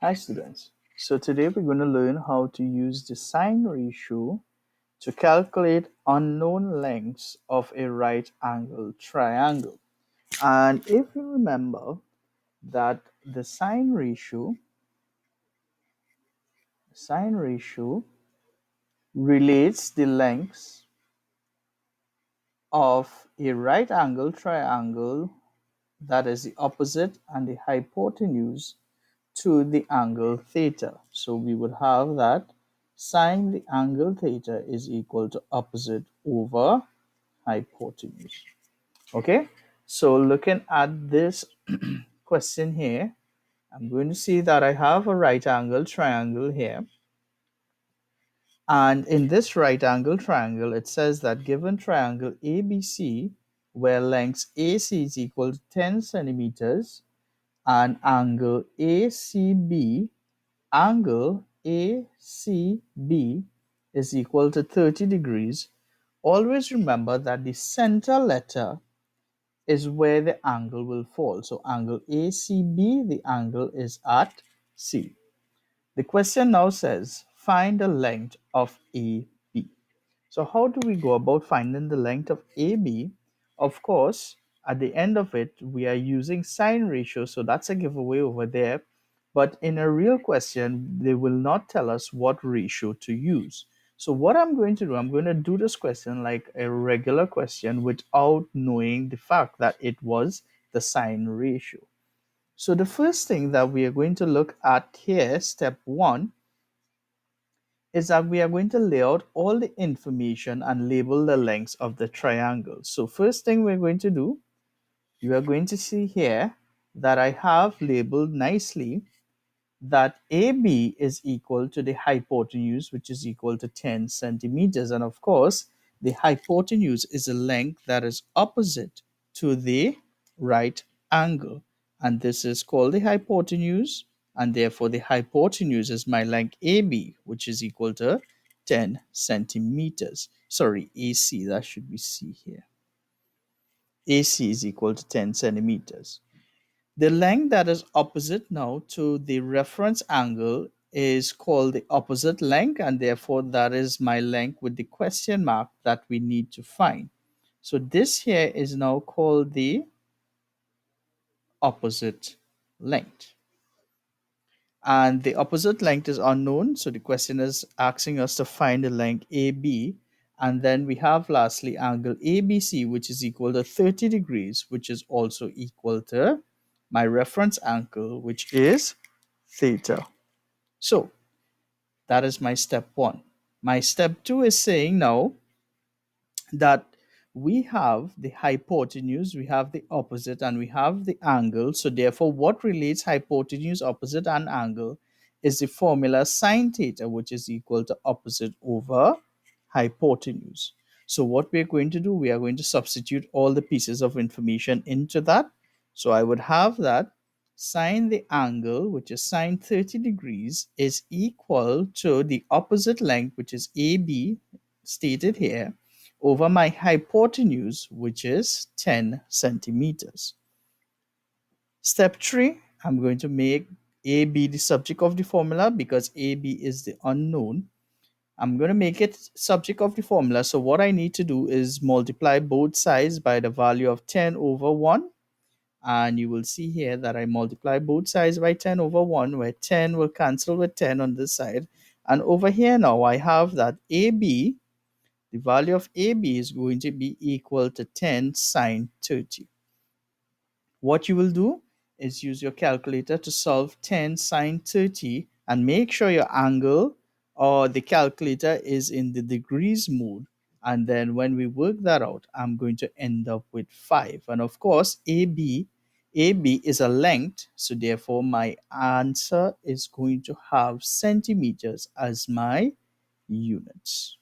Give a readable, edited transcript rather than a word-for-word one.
Hi students. So today we're going to learn how to use the sine ratio to calculate unknown lengths of a right angled triangle. And if you remember that the sine ratio relates the lengths of a right angled triangle, that is the opposite and the hypotenuse, to the angle theta. So we would have that sine the angle theta is equal to opposite over hypotenuse. Okay, so looking at this question here, I'm going to see that I have a right angle triangle here. And in this right angle triangle, it says that given triangle ABC, where length AC is equal to 10 centimeters, and angle ACB is equal to 30 degrees, always remember that the center letter is where the angle will fall. So angle ACB, the angle is at C. The question now says, find the length of AB. So how do we go about finding the length of AB? Of course, at the end of it, we are using sine ratio, so that's a giveaway over there. But in a real question, they will not tell us what ratio to use. So what I'm going to do, I'm going to do this question like a regular question without knowing the fact that it was the sine ratio. So the first thing that we are going to look at here, step one, is that we are going to lay out all the information and label the lengths of the triangle. So first thing we're going to do, you are going to see here that I have labeled nicely that AB is equal to the hypotenuse, which is equal to 10 centimeters. And of course, the hypotenuse is a length that is opposite to the right angle. And this is called the hypotenuse. And therefore, the hypotenuse is my length AB, which is equal to 10 centimeters. Sorry, AC, that should be C here. AC is equal to 10 centimeters. The length that is opposite now to the reference angle is called the opposite length, and therefore that is my length with the question mark that we need to find. So this here is now called the opposite length. And the opposite length is unknown, so the question is asking us to find the length AB. And then we have lastly angle ABC, which is equal to 30 degrees, which is also equal to my reference angle, which is theta. So that is my step one. My step two is saying now that we have the hypotenuse, we have the opposite, and we have the angle. So therefore, what relates hypotenuse, opposite, and angle is the formula sine theta, which is equal to opposite over hypotenuse. So what we're going to do, we are going to substitute all the pieces of information into that. So I would have that sine the angle, which is sine 30 degrees, is equal to the opposite length, which is AB, stated here, over my hypotenuse, which is 10 centimeters. Step 3, I'm going to make AB the subject of the formula because AB is the unknown. I'm going to make it subject of the formula. So what I need to do is multiply both sides by the value of 10 over 1. And you will see here that I multiply both sides by 10 over 1, where 10 will cancel with 10 on this side. And over here now, I have that AB, the value of AB is going to be equal to 10 sine 30. What you will do is use your calculator to solve 10 sine 30 and make sure your angle or the calculator is in the degrees mode. And then when we work that out, I'm going to end up with 5. And of course, AB is a length. So therefore, my answer is going to have centimeters as my units.